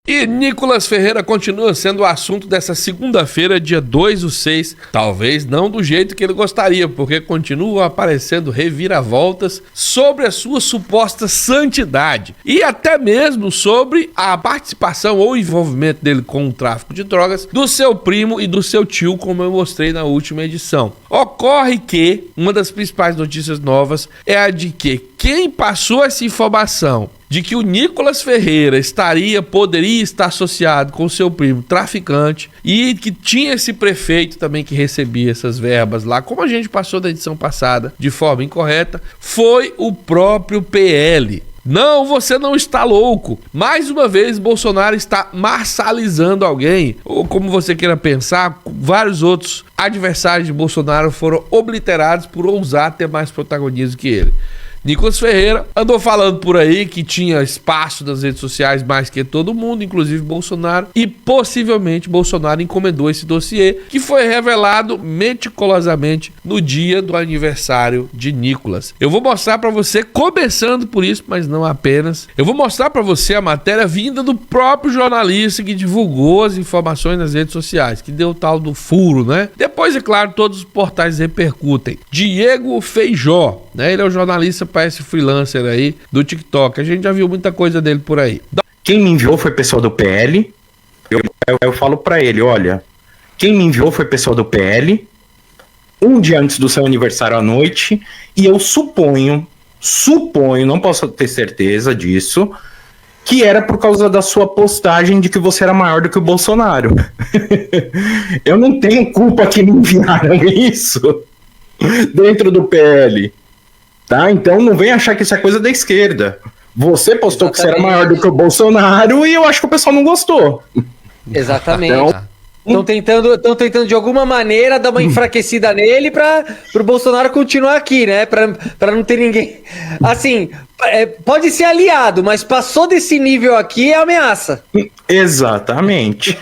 E Nicolas Ferreira continua sendo o assunto dessa segunda-feira, dia 2/6. Talvez não do jeito que ele gostaria, porque continuam aparecendo reviravoltas sobre a sua suposta santidade. E até mesmo sobre a participação ou envolvimento dele com o tráfico de drogas do seu primo e do seu tio, como eu mostrei na última edição. Ocorre que uma das principais notícias novas é a de que quem passou essa informação de que o Nicolas Ferreira poderia estar associado com seu primo traficante e que tinha esse prefeito também que recebia essas verbas lá, como a gente passou na edição passada de forma incorreta, foi o próprio PL. Não, você não está louco. Mais uma vez, Bolsonaro está marcializando alguém, ou como você queira pensar, vários outros adversários de Bolsonaro foram obliterados por ousar ter mais protagonismo que ele. Nicolas Ferreira andou falando por aí que tinha espaço nas redes sociais mais que todo mundo, inclusive Bolsonaro, e possivelmente Bolsonaro encomendou esse dossiê, que foi revelado meticulosamente no dia do aniversário de Nicolas. Eu vou mostrar para você, começando por isso, mas não apenas, eu vou mostrar para você a matéria vinda do próprio jornalista que divulgou as informações nas redes sociais, que deu o tal do furo, né? Depois, é claro, todos os portais repercutem. Diego Feijó, né? Ele é o jornalista para esse freelancer aí do TikTok. A gente já viu muita coisa dele por aí. Quem me enviou foi pessoal do PL. Eu falo pra ele, olha, quem me enviou foi pessoal do PL, um dia antes do seu aniversário à noite, e eu suponho, não posso ter certeza disso, que era por causa da sua postagem de que você era maior do que o Bolsonaro. Eu não tenho culpa que me enviaram isso dentro do PL. Tá? Então não vem achar que isso é coisa da esquerda. Você postou que você era maior do que o Bolsonaro e eu acho que o pessoal não gostou. Exatamente. Estão tentando de alguma maneira dar uma enfraquecida nele para o Bolsonaro continuar aqui, né? Para não ter ninguém. Assim, pode ser aliado, mas passou desse nível aqui é ameaça. Exatamente.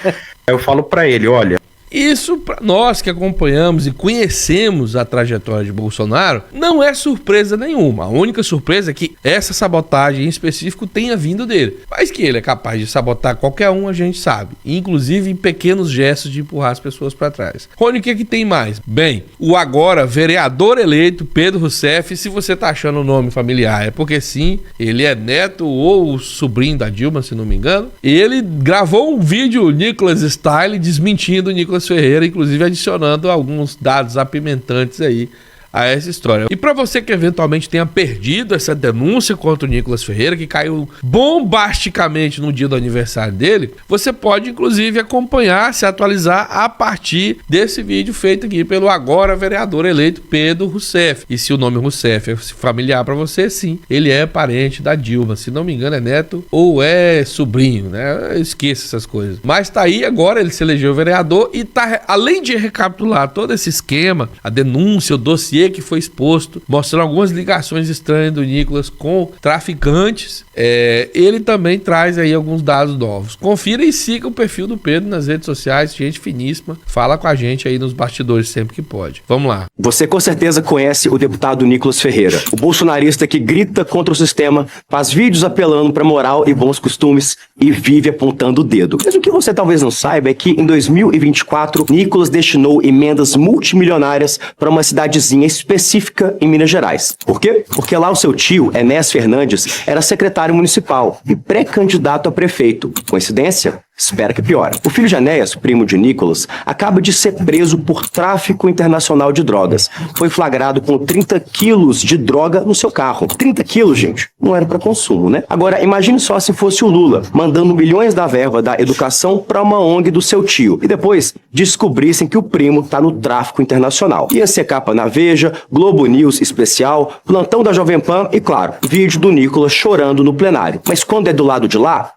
Eu falo para ele, olha, isso, para nós que acompanhamos e conhecemos a trajetória de Bolsonaro, não é surpresa nenhuma. A única surpresa é que essa sabotagem em específico tenha vindo dele. Mas que ele é capaz de sabotar qualquer um, a gente sabe. Inclusive em pequenos gestos de empurrar as pessoas para trás. Rony, o que tem mais? Bem, o agora vereador eleito Pedro Rousseff, se você tá achando o nome familiar, é porque sim, ele é neto ou sobrinho da Dilma, se não me engano. Ele gravou um vídeo Nicolas Style desmentindo o Nicolas Ferreira, inclusive adicionando alguns dados apimentantes aí a essa história. E para você que eventualmente tenha perdido essa denúncia contra o Nicolas Ferreira, que caiu bombasticamente no dia do aniversário dele, você pode inclusive acompanhar, se atualizar a partir desse vídeo feito aqui pelo agora vereador eleito Pedro Rousseff. E se o nome Rousseff é familiar para você, sim, ele é parente da Dilma, se não me engano é neto ou é sobrinho, né? Eu esqueço essas coisas. Mas tá aí agora, ele se elegeu vereador e tá, além de recapitular todo esse esquema, a denúncia, o dossiê que foi exposto, mostrando algumas ligações estranhas do Nicolas com traficantes, ele também traz aí alguns dados novos. Confira e siga o perfil do Pedro nas redes sociais, gente finíssima, fala com a gente aí nos bastidores sempre que pode. Vamos lá. Você com certeza conhece o deputado Nicolas Ferreira, o bolsonarista que grita contra o sistema, faz vídeos apelando para moral e bons costumes e vive apontando o dedo. Mas o que você talvez não saiba é que em 2024, Nicolas destinou emendas multimilionárias para uma cidadezinha específica em Minas Gerais. Por quê? Porque lá o seu tio, Enéas Fernandes, era secretário municipal e pré-candidato a prefeito. Coincidência? Espera que piora. O filho de Enéas, primo de Nicolas, acaba de ser preso por tráfico internacional de drogas. Foi flagrado com 30 quilos de droga no seu carro. 30 quilos, gente, não era para consumo, né? Agora, imagine só se fosse o Lula, mandando milhões da verba da educação para uma ONG do seu tio. E depois descobrissem que o primo tá no tráfico internacional. Ia ser capa na Veja, Globo News especial, plantão da Jovem Pan e, claro, vídeo do Nicolas chorando no plenário. Mas quando é do lado de lá,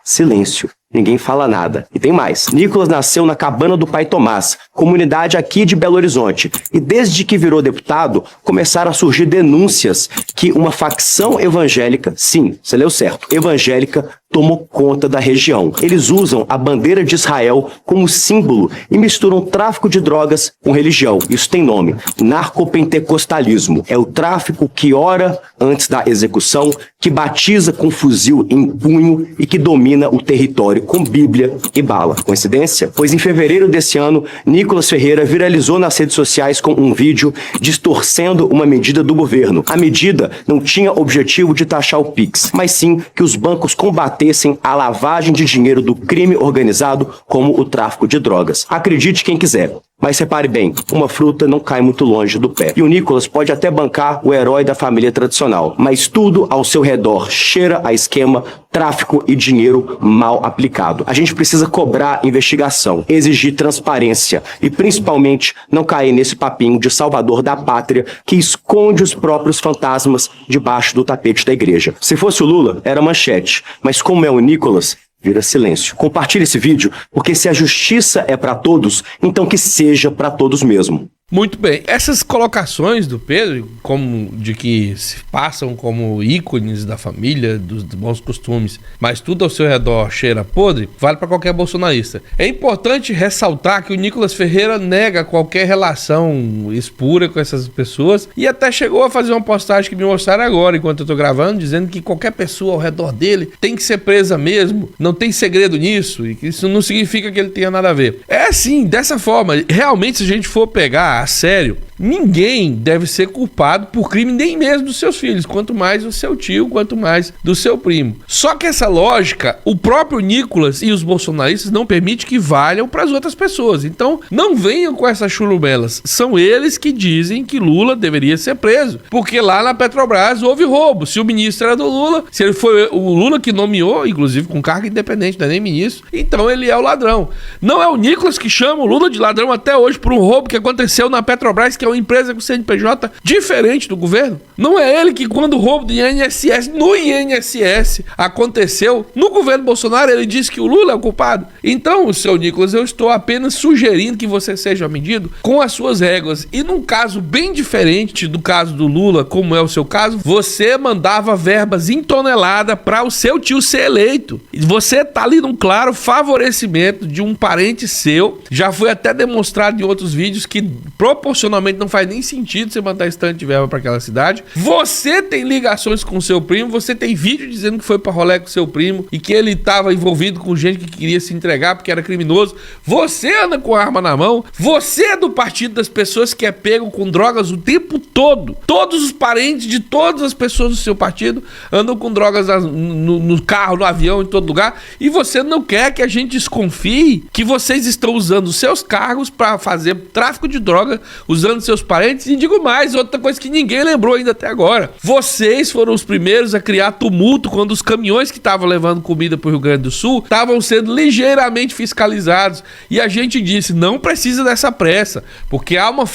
silêncio. Ninguém fala nada. E tem mais. Nicolas nasceu na Cabana do Pai Tomás, comunidade aqui de Belo Horizonte. E desde que virou deputado, começaram a surgir denúncias que uma facção evangélica, sim, você leu certo, evangélica, tomou conta da região. Eles usam a bandeira de Israel como símbolo e misturam tráfico de drogas com religião. Isso tem nome: narcopentecostalismo. É o tráfico que ora antes da execução, que batiza com fuzil em punho e que domina o território com Bíblia e bala. Coincidência? Pois em fevereiro desse ano, Nicolas Ferreira viralizou nas redes sociais com um vídeo distorcendo uma medida do governo. A medida não tinha objetivo de taxar o Pix, mas sim que os bancos combatessem a lavagem de dinheiro do crime organizado, como o tráfico de drogas. Acredite quem quiser, mas repare bem, uma fruta não cai muito longe do pé. E o Nicolas pode até bancar o herói da família tradicional, mas tudo ao seu redor cheira a esquema, tráfico e dinheiro mal aplicado. A gente precisa cobrar investigação, exigir transparência e principalmente não cair nesse papinho de salvador da pátria que esconde os próprios fantasmas debaixo do tapete da igreja. Se fosse o Lula, era manchete, mas como é o Nicolas, vira silêncio. Compartilhe esse vídeo, porque se a justiça é para todos, então que seja para todos mesmo. Muito bem. Essas colocações do Pedro, como de que se passam como ícones da família, dos bons costumes, mas tudo ao seu redor cheira podre, vale para qualquer bolsonarista. É importante ressaltar que o Nicolas Ferreira nega qualquer relação espúria com essas pessoas e até chegou a fazer uma postagem que me mostraram agora, enquanto eu tô gravando, dizendo que qualquer pessoa ao redor dele tem que ser presa mesmo, não tem segredo nisso, e que isso não significa que ele tenha nada a ver. É assim, dessa forma, realmente, se a gente for pegar a sério, ninguém deve ser culpado por crime, nem mesmo dos seus filhos, quanto mais do seu tio, quanto mais do seu primo. Só que essa lógica, o próprio Nicolas e os bolsonaristas não permitem que valham para as outras pessoas. Então, não venham com essas churumelas. São eles que dizem que Lula deveria ser preso, porque lá na Petrobras houve roubo. Se o ministro era do Lula, se ele foi o Lula que nomeou, inclusive com cargo independente, não é nem ministro, então ele é o ladrão. Não é o Nicolas que chama o Lula de ladrão até hoje por um roubo que aconteceu na Petrobras, que é uma empresa com CNPJ diferente do governo. Não é ele que, quando o roubo do INSS, no INSS, aconteceu no governo Bolsonaro, ele disse que o Lula é o culpado. Então, seu Nicolas, eu estou apenas sugerindo que você seja medido com as suas regras. E num caso bem diferente do caso do Lula, como é o seu caso, você mandava verbas em tonelada para o seu tio ser eleito. E você tá ali num claro favorecimento de um parente seu. Já foi até demonstrado em outros vídeos que proporcionalmente não faz nem sentido você mandar esse tanto de verba para aquela cidade. Você tem ligações com o seu primo, você tem vídeo dizendo que foi para rolê com o seu primo e que ele estava envolvido com gente que queria se entregar porque era criminoso. Você anda com a arma na mão, você é do partido das pessoas que é pego com drogas o tempo todo. Todos os parentes de todas as pessoas do seu partido andam com drogas no carro, no avião, em todo lugar, e você não quer que a gente desconfie que vocês estão usando os seus cargos para fazer tráfico de droga, usando seus parentes. E digo mais, outra coisa que ninguém lembrou ainda até agora: vocês foram os primeiros a criar tumulto quando os caminhões que estavam levando comida para o Rio Grande do Sul estavam sendo ligeiramente fiscalizados, e a gente disse, não precisa dessa pressa, porque há uma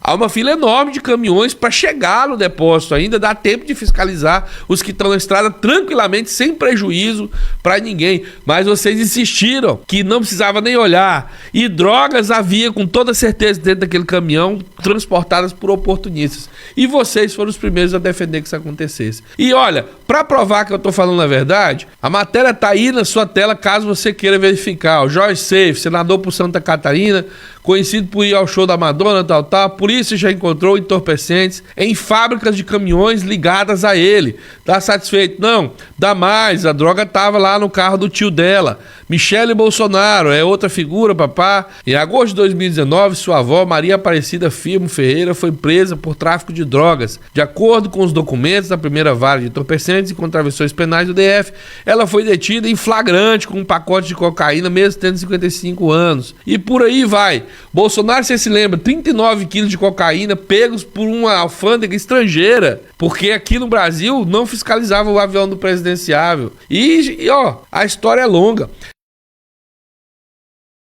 há uma fila enorme de caminhões para chegar no depósito ainda, dá tempo de fiscalizar os que estão na estrada tranquilamente, sem prejuízo para ninguém. Mas vocês insistiram que não precisava nem olhar, e drogas havia com toda certeza dentro daquele caminhão, transportadas por oportunistas. E vocês foram os primeiros a defender que isso acontecesse. E olha, para provar que eu tô falando a verdade, a matéria tá aí na sua tela, caso você queira verificar. O Jorge Seif, senador por Santa Catarina, conhecido por ir ao show da Madonna, a polícia já encontrou entorpecentes em fábricas de caminhões ligadas a ele. Tá satisfeito? Não, dá mais, a droga tava lá no carro do tio dela. Michele Bolsonaro é outra figura, papá. Em agosto de 2019, sua avó, Maria Aparecida Firmo Ferreira, foi presa por tráfico de drogas. De acordo com os documentos da primeira vara de entorpecentes e contravenções penais do DF, ela foi detida em flagrante com um pacote de cocaína, mesmo tendo 55 anos. E por aí vai. Bolsonaro, você se lembra, 39 quilos de cocaína pegos por uma alfândega estrangeira, porque aqui no Brasil não fiscalizava o avião do presidenciável. E ó, a história é longa.